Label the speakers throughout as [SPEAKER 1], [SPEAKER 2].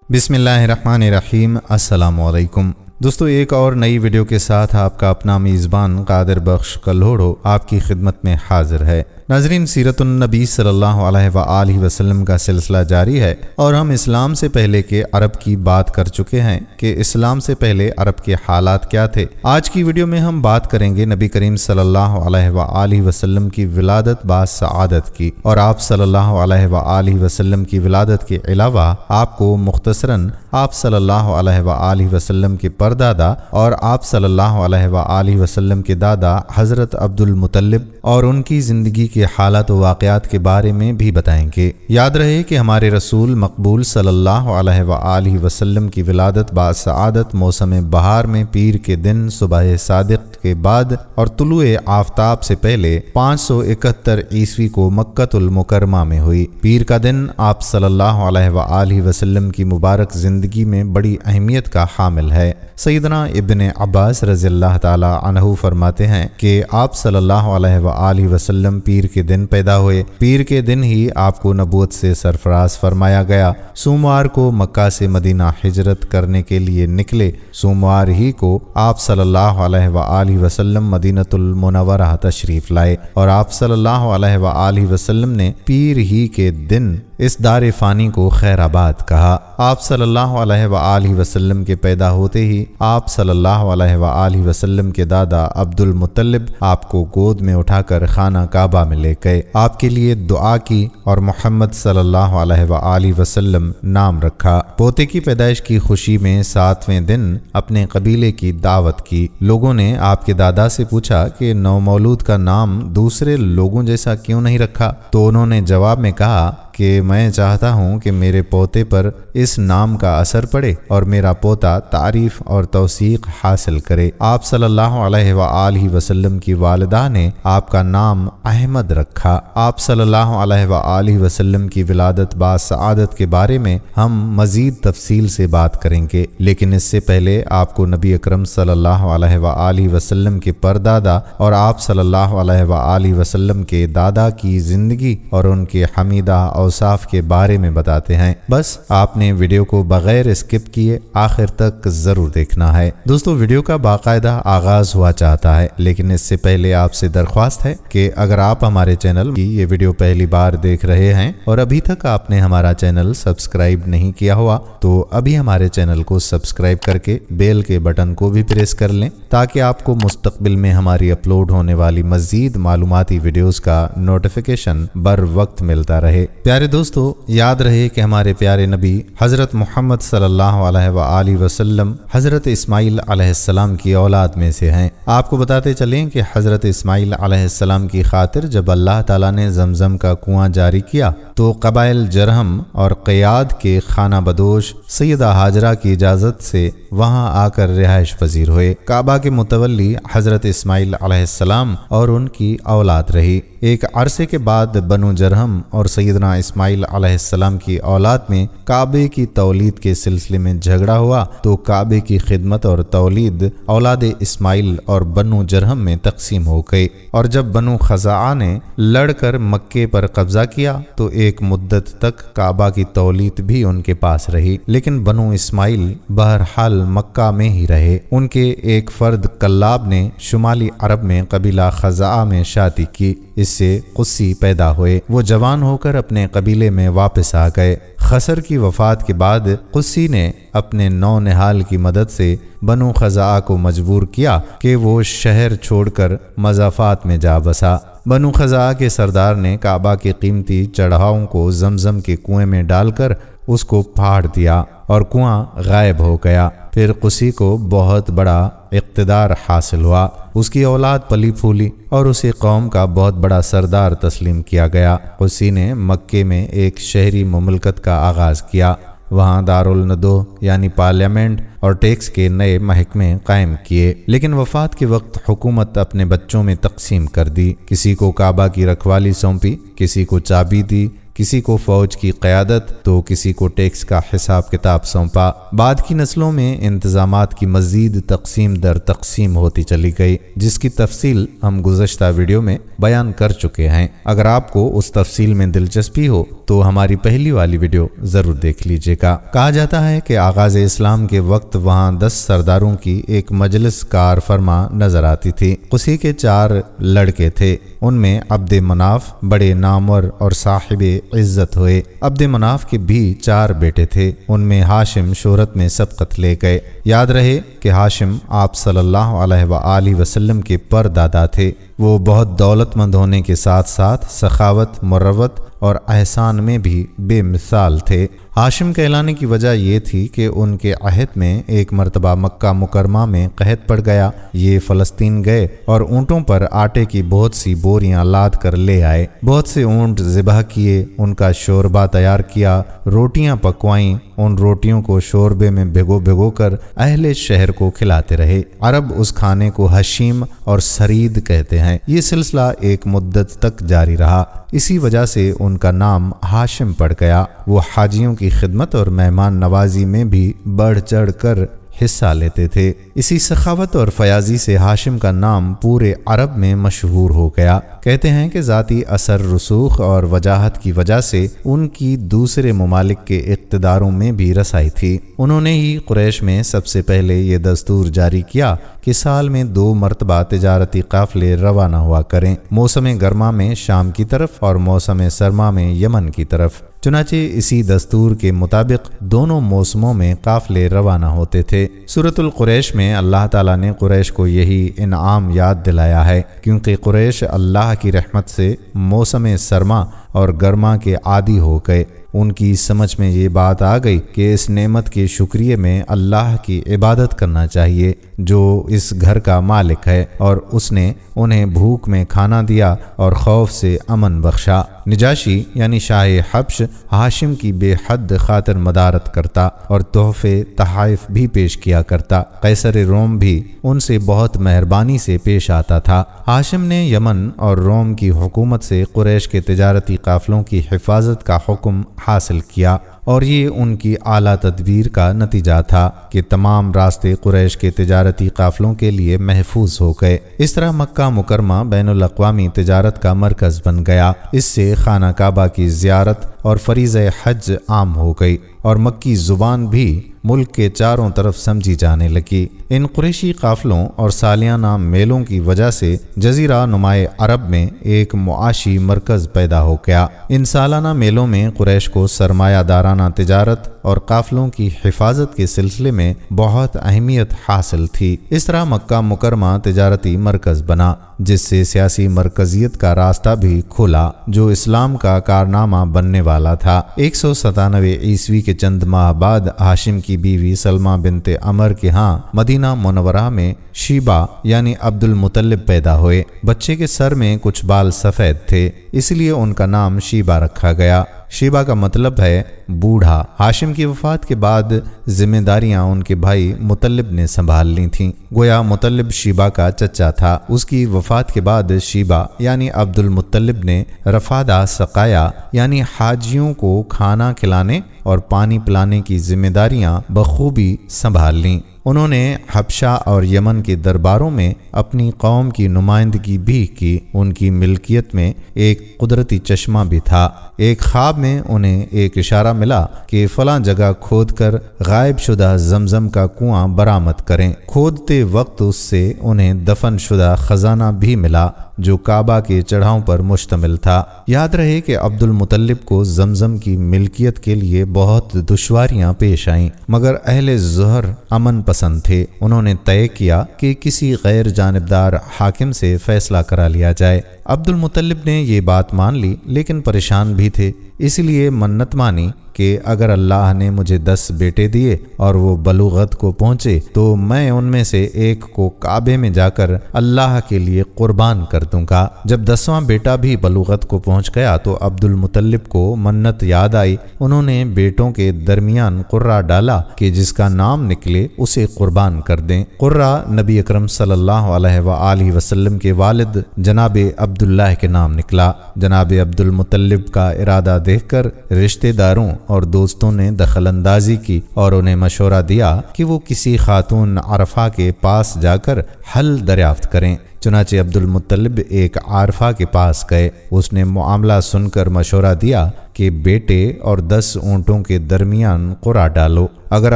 [SPEAKER 1] बिस्मिल्लाहिर्रहमानिर्रहीम। अस्सलामुअलैकुम दोस्तों, एक और नई वीडियो के साथ आपका अपना मेज़बान कादिर बख्श कल्होड़ो आपकी खिदमत में हाजिर है। नाज़रीन, सीरतुन नबी सल्लल्लाहु अलैहि वसल्लम का सिलसिला जारी है और हम इस्लाम से पहले के अरब की बात कर चुके हैं कि इस्लाम से पहले अरब के हालात क्या थे। आज की वीडियो में हम बात करेंगे नबी करीम सल्लल्लाहु अलैहि वसल्लम की विलादत बास सआदत की, और आप सल्लल्लाहु अलैहि वसल्लम की विलादत के अलावा आपको मुख्तसरन आप सल्लल्लाहु अलैहि वसल्लम के परदादा और आप सल्लल्लाहु अलैहि वसल्लम के दादा हज़रत अब्दुल मुत्तलिब और उनकी ज़िंदगी के हालात व वाक़यात के बारे में भी बताएंगे। याद रहे कि हमारे रसूल मकबूल सल्लल्लाहु अलैहि वसल्लम की विलादत बास सआदत मौसम बहार में पीर के दिन सुबह सादिक के बाद और तुलुए आफ्ताब से पहले 571 ईस्वी को मक्कतुल मुकरमा में हुई। पीर का दिन आप सल्लल्लाहु अलैहि वसल्लम की मुबारक ज़िंदगी में बड़ी अहमियत का हामिल है। सैयदना इब्ने अब्बास रज़ियल्लाहु ताला अन्हु फरमाते हैं कि आप सल्लल्लाहु अलैहि वसल्लम पीर के दिन पैदा हुए। पीर के दिन ही आपको नबूवत से सरफराज फरमाया गया। सोमवार को मक्का से मदीना हिजरत करने के लिए निकले। सोमवार ही को आप सल्लल्लाहु अलैहि वसल्लम मदीनतुल मुनव्वरा तशरीफ लाए और आप सल्लल्लाहु अलैहि वसल्लम ने पीर ही के दिन इस दार फ़ानी को खैराबाद कहा। आप सल्लल्लाहु अलैहि वसल्लम के पैदा होते ही आप सल्लल्लाहु अलैहि वसल्लम के दादा अब्दुल मुत्तलिब आपको गोद में उठाकर खाना काबा में ले गए, आपके लिए दुआ की और मोहम्मद सल्लल्लाहु अलैहि वसल्लम नाम रखा। पोते की पैदाइश की खुशी में 7वें दिन अपने कबीले की दावत की। लोगों ने आपके दादा से पूछा कि नौमौलूद का नाम दूसरे लोगों जैसा क्यों नहीं रखा, तो उन्होंने जवाब में कहा कि मैं चाहता हूँ कि मेरे पोते पर इस नाम का असर पड़े और मेरा पोता तारीफ और तौसीक हासिल करे। आप सल्लल्लाहु अलैहि वसल्लम की वालिदा ने आपका नाम अहमद रखा। आप सल्लल्लाहु अलैहि वसल्लम की विलादत बास सआदत के बारे में हम मज़ीद तफसील से बात करेंगे, लेकिन इससे पहले आपको नबी अकरम सल्लल्लाहु अलैहि वसल्लम के परदादा और आप सल्लल्लाहु अलैहि वसल्लम के दादा की ज़िंदगी और उनके हमीदा औसाफ के बारे में बताते हैं। बस आपने वीडियो को बगैर स्किप किए आखिर तक जरूर देखना है। दोस्तों, वीडियो का बाकायदा आगाज हुआ चाहता है, लेकिन इससे पहले आपसे दरख्वास्त है कि अगर आप हमारे चैनल की ये वीडियो पहली बार देख रहे हैं और अभी तक आपने हमारा चैनल सब्सक्राइब नहीं किया हुआ तो अभी हमारे चैनल को सब्सक्राइब करके बेल के बटन को भी प्रेस कर लें, ताकि आपको मुस्तकबिल में हमारी अपलोड होने वाली मजीद मालूमाती वीडियोस का नोटिफिकेशन बर वक्त मिलता रहे। प्यारे दोस्तों, याद रहे कि हमारे प्यारे नबी हज़रत मोहम्मद सल्लल्लाहु अलैहि वसल्लम हज़रत इस्माइल अलैहिस्सलाम की औलाद में से हैं। आपको बताते चलें कि हज़रत इस्माइल अलैहिस्सलाम की खातिर जब अल्लाह ताला ने जमजम का कुआं जारी किया तो कबाइल जरहम और क़याद के खाना बदोश सैयदा हाजरा की इजाज़त से वहां आकर रिहाइश पजीर हुए। काबा के मुतवल्ली हज़रत इस्माइल अलैहिस्सलाम और उनकी औलाद रही। एक अरसे के बाद बनु जरहम और सैयदना इस्माइल अलैहिस्सलाम की औलाद में काबे की तौलीद के सिलसिले में झगड़ा हुआ तो काबे की खिदमत और तौलीद औलाद इस्माइल और बनु जरहम में तकसीम हो गई। और जब बनु खज़ाआ ने लड़कर मक्के पर कब्जा किया तो एक मुद्दत तक काबा की तौलीद भी उनके पास रही, लेकिन बनु इस्माइल बहरहाल मक्का में ही रहे। उनके एक फर्द कल्लाब ने शुमाली अरब में कबीला खज़ाआ में शादी की। इससे कुस्सी पैदा हुए। वो जवान होकर अपने कबीले में वापस आ गए। खसर की वफात के बाद कुस्सी ने अपने नौनिहाल की मदद से बनु खज़ाआ को मजबूर किया कि वो शहर छोड़कर मज़ाफ़ात में जा बसा। बनु खज़ाआ के सरदार ने काबा के कीमती चढ़ावों को जमजम के कुएं में डालकर उसको फाड़ दिया और कुआं गायब हो गया। फिर कुसी को बहुत बड़ा इक़्तिदार हासिल हुआ। उसकी औलाद पली फूली और उसे कौम का बहुत बड़ा सरदार तस्लीम किया गया। कुसी ने मक्के में एक शहरी मुमलकत का आगाज़ किया। वहाँ दारुल नदो यानी पार्लियामेंट और टैक्स के नए महकमे कायम किए, लेकिन वफात के वक्त हुकूमत अपने बच्चों में तकसीम कर दी। किसी को काबा की रखवाली सौंपी, किसी को चाबी दी, کسی کو فوج کی قیادت تو کسی کو ٹیکس کا حساب کتاب سونپا۔ بعد کی نسلوں میں انتظامات کی مزید تقسیم در تقسیم ہوتی چلی گئی، جس کی تفصیل ہم گزشتہ ویڈیو میں بیان کر چکے ہیں۔ اگر آپ کو اس تفصیل میں دلچسپی ہو تو ہماری پہلی والی ویڈیو ضرور دیکھ لیجیے گا۔ کہا جاتا ہے کہ آغاز اسلام کے وقت وہاں 10 سرداروں کی ایک مجلس کار فرما نظر آتی تھی۔ قصی کے 4 لڑکے تھے، ان میں عبد مناف بڑے نامور اور صاحب عزت ہوئے۔ عبد مناف کے بھی 4 بیٹے تھے، ان میں ہاشم شہرت میں سبقت لے گئے۔ یاد رہے کہ ہاشم آپ صلی اللہ علیہ وآلہ وسلم کے پردادا تھے۔ وہ بہت دولت مند ہونے کے ساتھ ساتھ سخاوت، مروت اور احسان میں بھی بے مثال تھے۔ ہاشم کہلانے کی وجہ یہ تھی کہ ان کے عہد میں ایک مرتبہ مکہ مکرمہ میں قحط پڑ گیا۔ یہ فلسطین گئے اور اونٹوں پر آٹے کی بہت سی بوریاں لاد کر لے آئے۔ بہت سے اونٹ ذبح کیے، ان کا شوربہ تیار کیا، روٹیاں پکوائیں، ان روٹیوں کو شوربے میں بھگو کر اہل شہر کو کھلاتے رہے۔ عرب اس کھانے کو حشیم اور سرید کہتے ہیں۔ یہ سلسلہ ایک مدت تک جاری رہا، اسی وجہ سے ان کا نام ہاشم پڑ گیا۔ وہ حاجیوں کی خدمت اور مہمان نوازی میں بھی بڑھ چڑھ کر حصہ لیتے تھے۔ اسی سخاوت اور فیاضی سے ہاشم کا نام پورے عرب میں مشہور ہو گیا۔ کہتے ہیں کہ ذاتی اثر رسوخ اور وجاہت کی وجہ سے ان کی دوسرے ممالک کے اقتداروں میں بھی رسائی تھی۔ انہوں نے ہی قریش میں سب سے پہلے یہ دستور جاری کیا کہ سال میں 2 مرتبہ تجارتی قافلے روانہ ہوا کریں، موسم گرما میں شام کی طرف اور موسم سرما میں یمن کی طرف۔ چنانچہ اسی دستور کے مطابق دونوں موسموں میں قافلے روانہ ہوتے تھے۔ سورۃ القریش میں اللہ تعالیٰ نے قریش کو یہی انعام یاد دلایا ہے، کیونکہ قریش اللہ کی رحمت سے موسم سرما اور گرما کے عادی ہو گئے۔ ان کی سمجھ میں یہ بات آ گئی کہ اس نعمت کے شکریہ میں اللہ کی عبادت کرنا چاہیے جو اس گھر کا مالک ہے، اور اس نے انہیں بھوک میں کھانا دیا اور خوف سے امن بخشا۔ نجاشی یعنی شاہ حبش ہاشم کی بے حد خاطر مدارت کرتا اور تحفے تحائف بھی پیش کیا کرتا۔ قیصر روم بھی ان سے بہت مہربانی سے پیش آتا تھا۔ ہاشم نے یمن اور روم کی حکومت سے قریش کے تجارتی قافلوں کی حفاظت کا حکم حاصل کیا، اور یہ ان کی اعلیٰ تدبیر کا نتیجہ تھا کہ تمام راستے قریش کے تجارتی قافلوں کے لیے محفوظ ہو گئے۔ اس طرح مکہ مکرمہ بین الاقوامی تجارت کا مرکز بن گیا۔ اس سے خانہ کعبہ کی زیارت اور فریضہ حج عام ہو گئی، اور مکی زبان بھی ملک کے چاروں طرف سمجھی جانے لگی۔ ان قریشی قافلوں اور سالیانہ میلوں کی وجہ سے جزیرہ نمائے عرب میں ایک معاشی مرکز پیدا ہو گیا۔ ان سالانہ میلوں میں قریش کو سرمایہ دارانہ تجارت اور قافلوں کی حفاظت کے سلسلے میں بہت اہمیت حاصل تھی۔ اس طرح مکہ مکرمہ تجارتی مرکز بنا، جس سے سیاسی مرکزیت کا راستہ بھی کھلا جو اسلام کا کارنامہ بننے والا تھا۔ 197 عیسوی کے چند ماہ بعد ہاشم کی بیوی سلمہ بنت عمر کے ہاں مدینہ منورہ میں شیبہ یعنی عبد المطلب پیدا ہوئے۔ بچے کے سر میں کچھ بال سفید تھے، اس لیے ان کا نام شیبہ رکھا گیا۔ شیبہ کا مطلب ہے بوڑھا۔ ہاشم کی وفات کے بعد ذمہ داریاں ان کے بھائی مطلب نے سنبھال لی تھیں، گویا مطلب شیبہ کا چچا تھا۔ اس کی وفات کے بعد شیبہ یعنی عبد المطلب نے رفادہ سقایا یعنی حاجیوں کو کھانا کھلانے اور پانی پلانے کی ذمہ داریاں بخوبی سنبھال لیں۔ انہوں نے حبشہ اور یمن کے درباروں میں اپنی قوم کی نمائندگی بھی کی۔ ان کی ملکیت میں ایک قدرتی چشمہ بھی تھا۔ ایک خواب میں انہیں ایک اشارہ ملا کہ فلاں جگہ کھود کر غائب شدہ زمزم کا کنواں برآمد کریں۔ کھودتے وقت اس سے انہیں دفن شدہ خزانہ بھی ملا جو کعبہ کے چڑھاؤں پر مشتمل تھا۔ یاد رہے کہ عبد المطلب کو زمزم کی ملکیت کے لیے بہت دشواریاں پیش آئیں، مگر اہل ظہر امن پسند تھے۔ انہوں نے طے کیا کہ کسی غیر جانبدار حاکم سے فیصلہ کرا لیا جائے۔ عبد المطلب نے یہ بات مان لی، لیکن پریشان بھی تھے، اس لیے منت مانی کہ اگر اللہ نے مجھے 10 بیٹے دیے اور وہ بلوغت کو پہنچے تو میں ان میں سے ایک کو کعبے میں جا کر اللہ کے لیے قربان کر دوں گا۔ جب 10واں بیٹا بھی بلوغت کو پہنچ گیا تو عبد المطلب کو منت یاد آئی۔ انہوں نے بیٹوں کے درمیان قرہ ڈالا کہ جس کا نام نکلے اسے قربان کر دیں۔ قرہ نبی اکرم صلی اللہ علیہ وآلہ وسلم کے والد جناب عبداللہ کے نام نکلا۔ جناب عبد المطلب کا ارادہ دیکھ کر رشتہ داروں اور دوستوں نے دخل اندازی کی اور انہیں مشورہ دیا کہ وہ کسی خاتون عرفہ کے پاس جا کر حل دریافت کریں۔ چنانچہ عبد المطلب ایک عارفہ کے پاس گئے۔ اس نے معاملہ سن کر مشورہ دیا کہ بیٹے اور 10 اونٹوں کے درمیان قرعہ ڈالو، اگر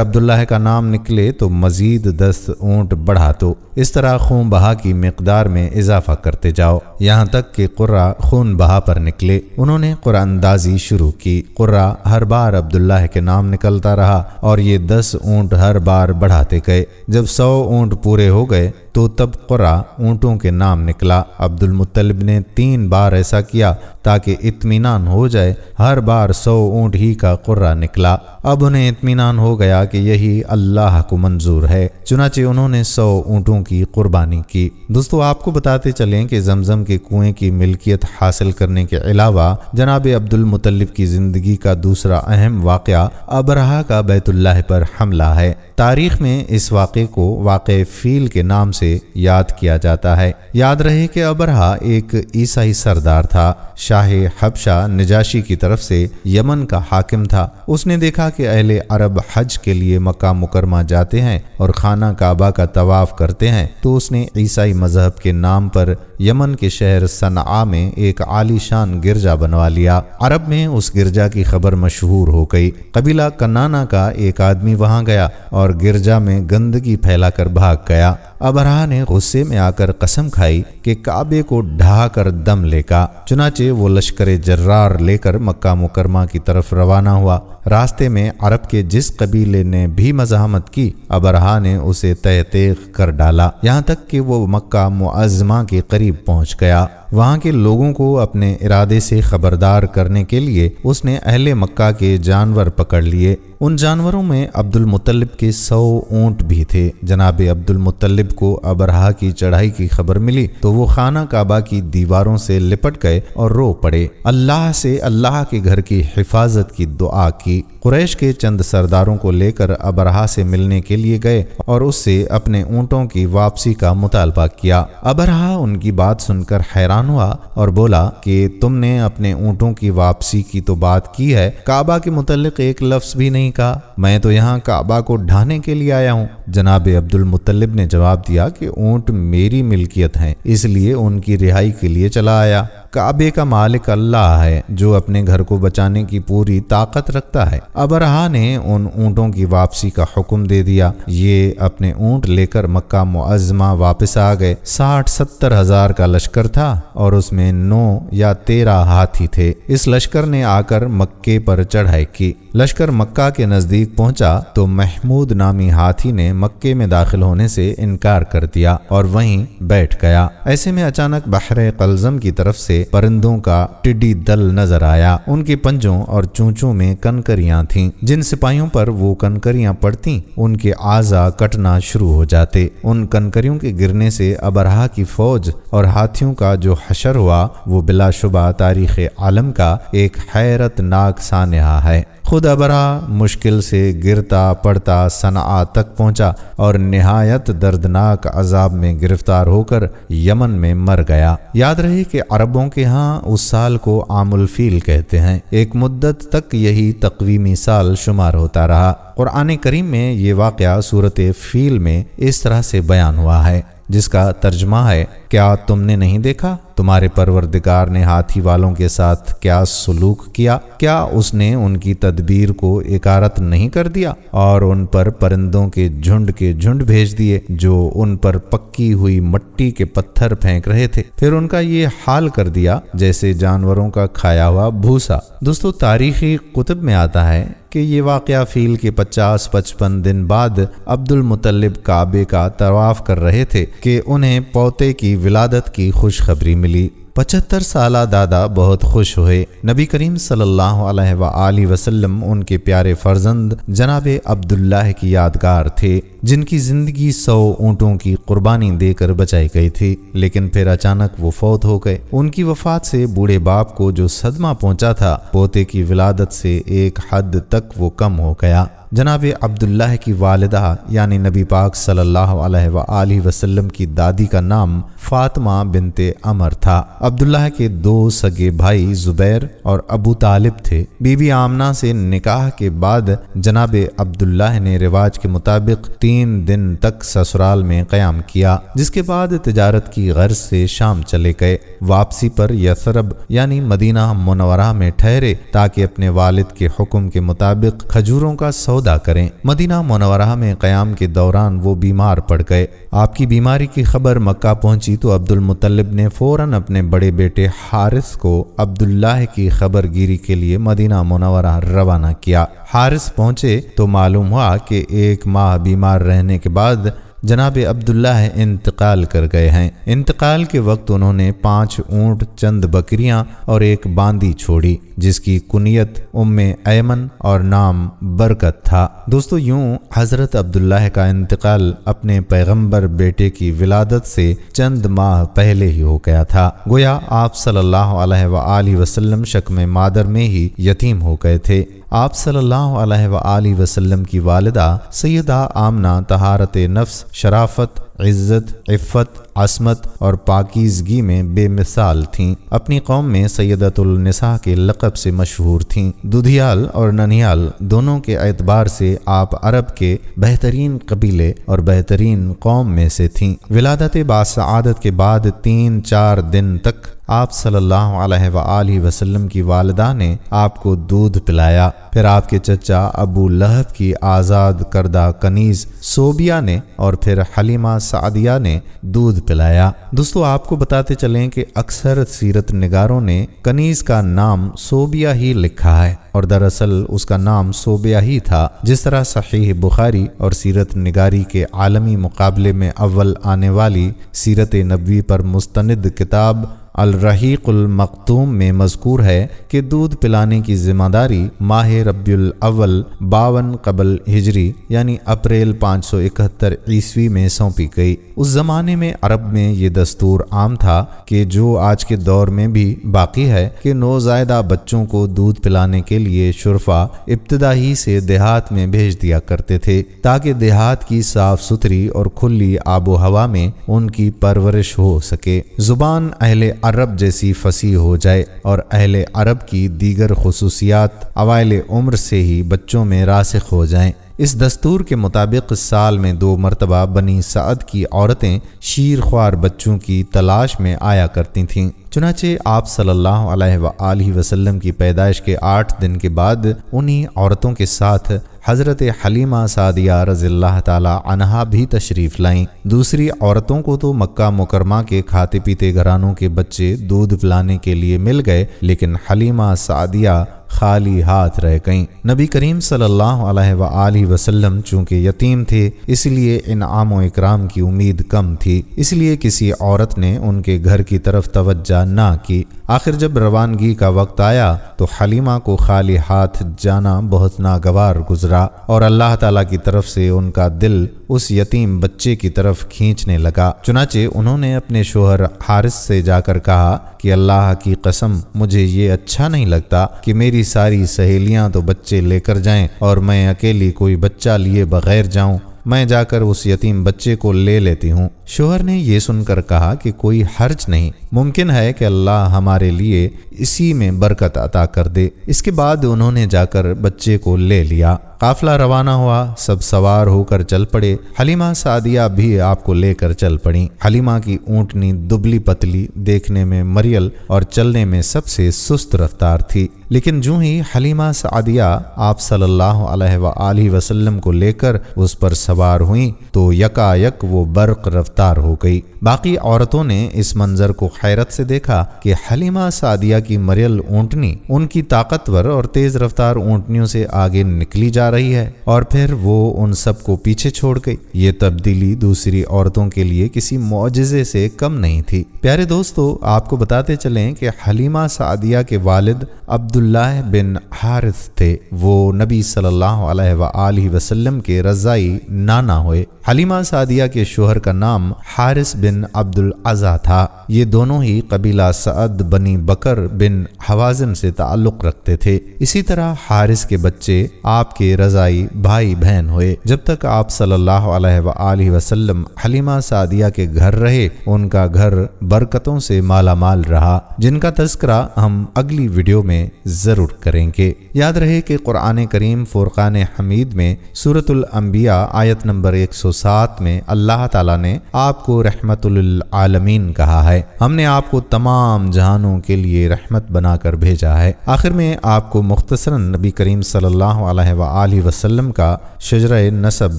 [SPEAKER 1] عبداللہ کا نام نکلے تو مزید 10 اونٹ بڑھا دو، اس طرح خون بہا کی مقدار میں اضافہ کرتے جاؤ یہاں تک کہ قرعہ خون بہا پر نکلے۔ انہوں نے قرعہ اندازی شروع کی۔ قرعہ ہر بار عبداللہ کے نام نکلتا رہا اور یہ 10 اونٹ ہر بار بڑھاتے گئے۔ جب 100 اونٹ پورے ہو گئے تو تب قرعہ اونٹوں کے نام نکلا۔ عبد المطلب نے 3 بار ایسا کیا تاکہ اطمینان ہو جائے۔ ہر بار 100 اونٹ ہی کا قرعہ نکلا۔ اب انہیں اطمینان ہو گیا کہ یہی اللہ کو منظور ہے، چنانچہ انہوں نے 100 اونٹوں کی قربانی کی۔ دوستو آپ کو بتاتے چلیں کہ زمزم کے کنویں کی ملکیت حاصل کرنے کے علاوہ جناب عبد المطلب کی زندگی کا دوسرا اہم واقعہ ابرہہ کا بیت اللہ پر حملہ ہے۔ تاریخ میں اس واقعے کو واقع فیل کے نام سے یاد کیا جاتا ہے۔ یاد رہے کہ ابرہہ ایک عیسائی سردار تھا۔ شاہ حبشہ نجاشی کی طرف سے یمن کا حاکم تھا۔ اس نے دیکھا کہ اہل عرب حج کے لیے مکہ مکرمہ جاتے ہیں اور خانہ کعبہ کا طواف کرتے ہیں، تو اس نے عیسائی مذہب کے نام پر یمن کے شہر صنعاء میں ایک عالی شان گرجا بنوا لیا۔ عرب میں اس گرجا کی خبر مشہور ہو گئی۔ قبیلہ کنانہ کا ایک آدمی وہاں گیا اور گرجا میں گندگی پھیلا کر بھاگ گیا۔ ابرہہ نے غصے میں آ کر قسم کھائی کہ کعبے کو ڈھا کر دم لے گا۔ چنانچہ وہ لشکر جرار لے کر مکہ مکرمہ کی طرف روانہ ہوا۔ راستے میں عرب کے جس قبیلے نے بھی مزاحمت کی، ابرہہ نے اسے تہ تیغ کر ڈالا، یہاں تک کہ وہ مکہ معظمہ کے قریب پہنچ گیا۔ وہاں کے لوگوں کو اپنے ارادے سے خبردار کرنے کے لیے اس نے اہل مکہ کے جانور پکڑ لیے۔ ان جانوروں میں عبد المطلب کے 100 اونٹ بھی تھے۔ جناب عبد المطلب کو ابرہہ کی چڑھائی کی خبر ملی تو وہ خانہ کعبہ کی دیواروں سے لپٹ گئے اور رو پڑے، اللہ سے اللہ کے گھر کی حفاظت کی دعا کی۔ قریش کے چند سرداروں کو لے کر ابرہہ سے ملنے کے لیے گئے اور اس سے اپنے اونٹوں کی واپسی کا مطالبہ کیا۔ ابرہہ ان کی بات سن کر حیران ہوا اور بولا کہ تم نے اپنے اونٹوں کی واپسی کی تو بات کی ہے، کعبہ کے متعلق ایک لفظ بھی نہیں کہا، میں تو یہاں کعبہ کو ڈھانے کے لیے آیا ہوں۔ جناب عبد المطلب نے جواب دیا کہ اونٹ میری ملکیت ہیں، اس لیے ان کی رہائی کے لیے چلا آیا۔ کعبے کا مالک اللہ ہے جو اپنے گھر کو بچانے کی پوری طاقت رکھتا ہے۔ ابرہہ نے ان اونٹوں کی واپسی کا حکم دے دیا۔ یہ اپنے اونٹ لے کر مکہ معظمہ واپس آ گئے۔ 60-70 ہزار کا لشکر تھا اور اس میں 9 یا 13 ہاتھی تھے۔ اس لشکر نے آ کر مکے پر چڑھائی کی۔ لشکر مکہ کے نزدیک پہنچا تو محمود نامی ہاتھی نے مکے میں داخل ہونے سے انکار کر دیا اور وہیں بیٹھ گیا۔ ایسے میں اچانک بحر قلزم کی طرف سے پرندوں کا ٹڈی دل نظر آیا۔ ان کے پنجوں اور چونچوں میں کنکریاں تھیں۔ جن سپاہیوں پر وہ کنکریاں پڑتیں ان کے اعضاء کٹنا شروع ہو جاتے۔ ان کنکریوں کے گرنے سے ابرہہ کی فوج اور ہاتھیوں کا جو حشر ہوا وہ بلا شبہ تاریخ عالم کا ایک حیرت ناک سانحہ ہے۔ خود ابرہہ مشکل سے گرتا پڑتا صنعاء تک پہنچا اور نہایت دردناک عذاب میں گرفتار ہو کر یمن میں مر گیا۔ یاد رہے کہ عربوں کے ہاں اس سال کو عام الفیل کہتے ہیں۔ ایک مدت تک یہی تقویمی سال شمار ہوتا رہا۔ قرآن کریم میں یہ واقعہ سورۃ فیل میں اس طرح سے بیان ہوا ہے، جس کا ترجمہ ہے، کیا تم نے نہیں دیکھا تمہارے پروردگار نے ہاتھی والوں کے ساتھ کیا سلوک کیا؟ کیا اس نے ان کی تدبیر کو اکارت نہیں کر دیا اور ان پر پرندوں کے جھنڈ بھیج دیے جو ان پر پکی ہوئی مٹی کے پتھر پھینک رہے تھے، پھر ان کا یہ حال کر دیا جیسے جانوروں کا کھایا ہوا بھوسا۔ دوستو تاریخی کتب میں آتا ہے کہ یہ واقعہ فیل کے 50-55 دن بعد عبد المطلب کعبے کا طواف کر رہے تھے کہ انہیں پوتے کی ولادت کی خوشخبری ملی۔ 75 साला दादा बहुत खुश हुए। नबी करीम सल्लल्लाहु अलैहि वसल्लम उनके प्यारे फर्जंद जनाब अब्दुल्लाह की यादगार थे, जिनकी जिंदगी 100 ऊँटों की कुर्बानी देकर बचाई गई थी, लेकिन फिर अचानक वो फौत हो गए। उनकी वफात से बूढ़े बाप को जो सदमा पहुंचा था, पोते की विलादत से एक हद तक वो कम हो गया। जनाब अब्दुल्लाह की वालिदा यानी नबी पाक सल्लल्लाहु अलैहि वसल्लम की दादी का नाम फातिमा बिनते अमर था। अब्दुल्लाह के 2 सगे भाई जुबैर और अबू तालिब थे। बीबी आमना से निकाह के बाद जनाब अब्दुल्लाह ने रिवाज के मुताबिक 3 दिन तक ससुराल में क़याम किया, जिसके बाद तिजारत की गर्ज से शाम चले गए। वापसी पर यसरब यानी मदीना मुनव्वरा में ठहरे ताकि अपने वालिद के हुक्म के मुताबिक खजूरों का सौदा करें। मदीना मुनव्वरा में क़याम के दौरान वो बीमार पड़ गए। आपकी बीमारी की खबर मक्का पहुंची तो अब्दुल मुत्तलिब ने फौरन अपने बड़े बेटे हारिस को अब्दुल्लाह की खबरगिरी के लिए मदीना मुनव्वरा रवाना किया। हारिस पहुंचे तो मालूम हुआ कि 1 माह बीमार रहने के बाद जनाब अब्दुल्लाह इंतकाल कर गए हैं। इंतकाल के वक्त उन्होंने 5 ऊँट, चंद बकरियां और एक बांदी छोड़ी, जिसकी कुनियत उम्मे ऐमन और नाम बरकत था। दोस्तों, यूं हजरत अब्दुल्लाह का इंतकाल अपने पैगंबर बेटे की विलादत से चंद माह पहले ही हो गया था। गोया आप सल्लल्लाहु अलैहि वसल्लम शक्म मादर में ही यतीम हो गए थे। आप सल्लल्लाहु अलैहि वसल्लम की वालिदा सैयदा आमना तहारत नफ्स, शराफत, इज़्ज़त, इफ़्फ़त, असमत और पाकीज़गी में बेमिसाल थीं। अपनी कौम में सैयदतुल निसा के लक़ब से मशहूर थीं। दुधियाल और ननियाल दोनों के एतबार से आप अरब के बेहतरीन कबीले और बेहतरीन कौम में से थीं। विलादत बासआदत के बाद 3-4 दिन तक आप सल्लल्लाहु अलैहि वसल्लम की वालिदा ने आपको दूध पिलाया। फिर आपके चचा अबू लहब की आज़ाद करदा कनीज़ सोबिया ने और फिर हलीमा सादिया ने दूध पिलाया। दोस्तों, आपको बताते चलें कि अक्सर सीरत निगारों ने कनीज़ का नाम सोबिया ही लिखा है और दरअसल उसका नाम सोबिया ही था। जिस तरह सहीह बुखारी और सीरत निगारी के आलमी मुकाबले में अव्वल आने वाली सीरत नबवी पर मुस्तनिद किताब अल-रहीक़ुल मख्तूम में मज़कूर है कि दूध पिलाने की जिम्मेदारी माह रब्बियुल अव्वल 52 क़बल हिजरी यानी अप्रैल 571 ईस्वी में सौंपी गई। उस ज़माने में अरब में ये दस्तूर आम था कि जो आज के दौर में भी बाकी है कि नौज़ायदा बच्चों को दूध पिलाने के लिए शुरफा इब्तिदाई से देहात में भेज दिया करते थे, ताकि देहात की साफ सुथरी और खुली आबो हवा में उनकी परवरिश हो सके, ज़ुबान अहले अरब जैसी फसी हो जाए और अहले अरब की दीगर खुसूसियात अवाइल उम्र से ही बच्चों में रासिख हो जाएं। इस दस्तूर के मुताबिक साल में 2 मरतबा बनी सअद की औरतें शीरख्वार बच्चों की तलाश में आया करती थीं। चुनाचे आप सल्लल्लाहु अलैहि वसल्लम की पैदाइश के 8 दिन के बाद उन्हीं औरतों के साथ हज़रत हलीमा सादिया रज़ियल्लाहु ताला अन्हा भी तशरीफ़ लाईं। दूसरी औरतों को तो मक्का मुकरमा के खाते पीते घरानों के बच्चे दूध पिलाने के लिए मिल गए, लेकिन हलीमा सादिया खाली हाथ रह गईं। नबी करीम सल्लल्लाहु अलैहि वसल्लम चूँकि यतीम थे, इसलिए इनाम व इकराम की उम्मीद कम थी, इसलिए किसी औरत ने उनके घर की तरफ तवज्जो ना की। आखिर जब रवानगी का वक्त आया तो हलीमा को खाली हाथ जाना बहुत नागवार गुजरा और अल्लाह ताला की तरफ से उनका दिल उस यतीम बच्चे की तरफ खींचने लगा। चुनाचे उन्होंने अपने शोहर हारिस से जाकर कहा कि अल्लाह की कसम, मुझे ये अच्छा नहीं लगता कि मेरी सारी सहेलियां तो बच्चे लेकर जाएं और मैं अकेली कोई बच्चा लिए बगैर जाऊं। मैं जाकर उस यतीम बच्चे को ले लेती हूँ। शोहर ने ये सुनकर कहा कि कोई हर्ज नहीं, मुमकिन है कि अल्लाह हमारे लिए इसी में बरकत अता कर दे। इसके बाद उन्होंने जाकर बच्चे को ले लिया। काफिला रवाना हुआ, सब सवार होकर चल पड़े। हलीमा सादिया भी आपको लेकर चल पड़ी। हलीमा की ऊँटनी दुबली पतली, देखने में मरियल और चलने में सबसे सुस्त रफ्तार थी, लेकिन जो ही हलीमा सादिया आप सल्लल्लाहु अलैहि वसल्लम को लेकर उस पर सवार हुई तो यकायक वो बर्क रफ्तार हो गई। बाकी औरतों ने इस मंजर को हैरत से देखा कि हलीमा सादिया की मरियल ऊँटनी उनकी ताकतवर और तेज रफ्तार ऊँटनियों से आगे निकली जा रही है और फिर वो उन सबको पीछे छोड़ गई। ये तब्दीली दूसरी औरतों के लिए किसी मौजिज़े से कम नहीं थी। प्यारे दोस्तों, आपको बताते चलें कि हलीमा सादिया के वालिद अब्दुल्लाह बिन हारिस थे। वो नबी सल्लल्लाहु अलैहि वसल्लम के रज़ाई नाना हुए। हलीमा सादिया के शोहर का नाम हारिस बिन अब्दुल अज़ा था। ये दोनों ही कबीला सअद बनी बकर बिन हवाज़िन से ताल्लुक़ रखते थे। इसी तरह हारिस के बच्चे आपके रज़ाई भाई बहन हुए। जब तक आप सल्लल्लाहु अलैहि वसल्लम हलीमा सादिया के घर रहे, उनका घर बरकतों से माला माल रहा, जिनका तज़किरा हम अगली वीडियो में ज़रूर करेंगे। याद रहे कि कुरान करीम फुरक़ान हमीद में सूरतुल अंबिया आयत नंबर 107 में अल्लाह ताला ने आपको रहमतुल लिल आलमीन कहा है। हमने आपको तमाम जहानों के लिए रहमत बनाकर भेजा है। आखिर में आपको मुख्तसरन नबी करीम सल्लल्लाहु अलैहि वसल्लम का शजरा नसब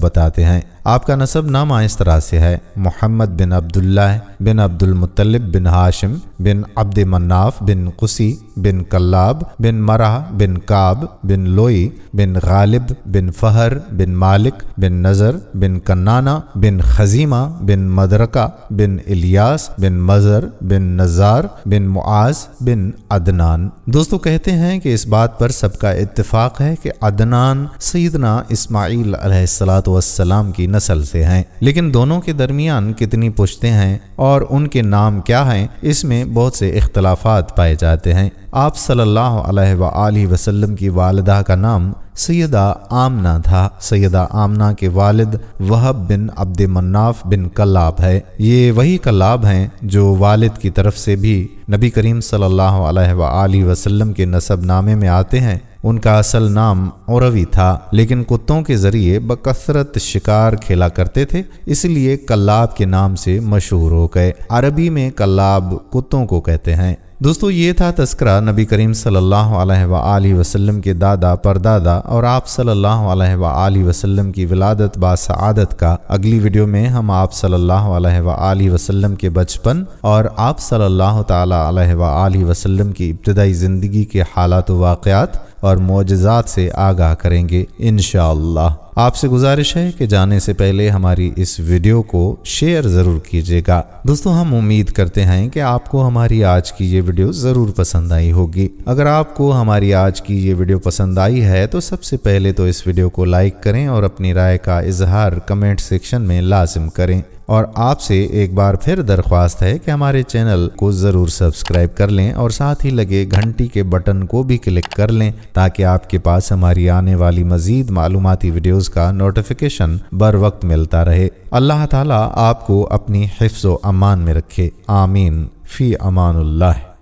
[SPEAKER 1] बताते हैं। आपका नसब नामा इस तरह से है: मोहम्मद बिन अब्दुल्लाह बिन अब्दुल मुत्तलिब बिन हाशिम बिन अब्द मन्नाफ बिन कुसी बिन कल्लाब बिन मरह बिन काब बिन लोई बिन गालिब बिन फहर बिन मालिक बिन नज़र बिन कन्नाना बिन खजीमा बिन मदरका बिन इलियास बिन मज़र बिन नज़ार बिन मुआज बिन अदनान। दोस्तों, कहते हैं कि इस बात पर सबका इत्तिफाक है कि अदनान सैयदना इस्माईल अलैहिस्सलातु वस्सलाम की नस्ल से हैं, लेकिन दोनों के दरमियान कितनी पुश्तें हैं और उनके नाम क्या हैं, इसमें बहुत से इख्तलाफात पाए जाते हैं। आप सल्लल्लाहु अलैहि वसल्लम की वालिदा का नाम सैयदा आमना था। सैयदा आमना के वालिद वहब बिन अब्द मन्नाफ बिन कल्लाब है। ये वही कल्लाब हैं जो वालिद की तरफ से भी नबी करीम सल्लल्लाहु अलैहि वसल्लम के नसब नामे में आते हैं। उनका असल नाम औरवी था, लेकिन कुत्तों के जरिए बकसरत शिकार खेला करते थे, इसलिए कल्लाब के नाम से मशहूर हो गए। अरबी में कल्लाब कुत्तों को कहते हैं। दोस्तों, ये था तज़किरा नबी करीम सल्लल्लाहु अलैहि वसल्लम के दादा परदादा और आप सल्लल्लाहु अलैहि वसल्लम की विलादत बासआदत का। अगली वीडियो में हम आप सल्लल्लाहु अलैहि वसल्लम के बचपन और आप सल्लल्लाहु ताला अलैहि वसल्लम की इब्तिदाई ज़िंदगी के हालात व वाक़यात और मोजज़ात से आगाह करेंगे इंशाअल्लाह। आपसे गुजारिश है कि जाने से पहले हमारी इस वीडियो को शेयर ज़रूर कीजिएगा। दोस्तों, हम उम्मीद करते हैं कि आपको हमारी आज की ये वीडियो ज़रूर पसंद आई होगी। अगर आपको हमारी आज की ये वीडियो पसंद आई है तो सबसे पहले तो इस वीडियो को लाइक करें और अपनी राय का इजहार कमेंट सेक्शन में लाजिम करें। और आपसे एक बार फिर दरख्वास्त है कि हमारे चैनल को ज़रूर सब्सक्राइब कर लें और साथ ही लगे घंटी के बटन को भी क्लिक कर लें ताकि आपके पास हमारी आने वाली मज़ीद मालूमाती वीडियोज़ का नोटिफिकेशन बर वक्त मिलता रहे। अल्लाह ताला आपको अपनी हिफ्ज़ व अमान में रखे। आमीन फ़ी अमानुल्लाह।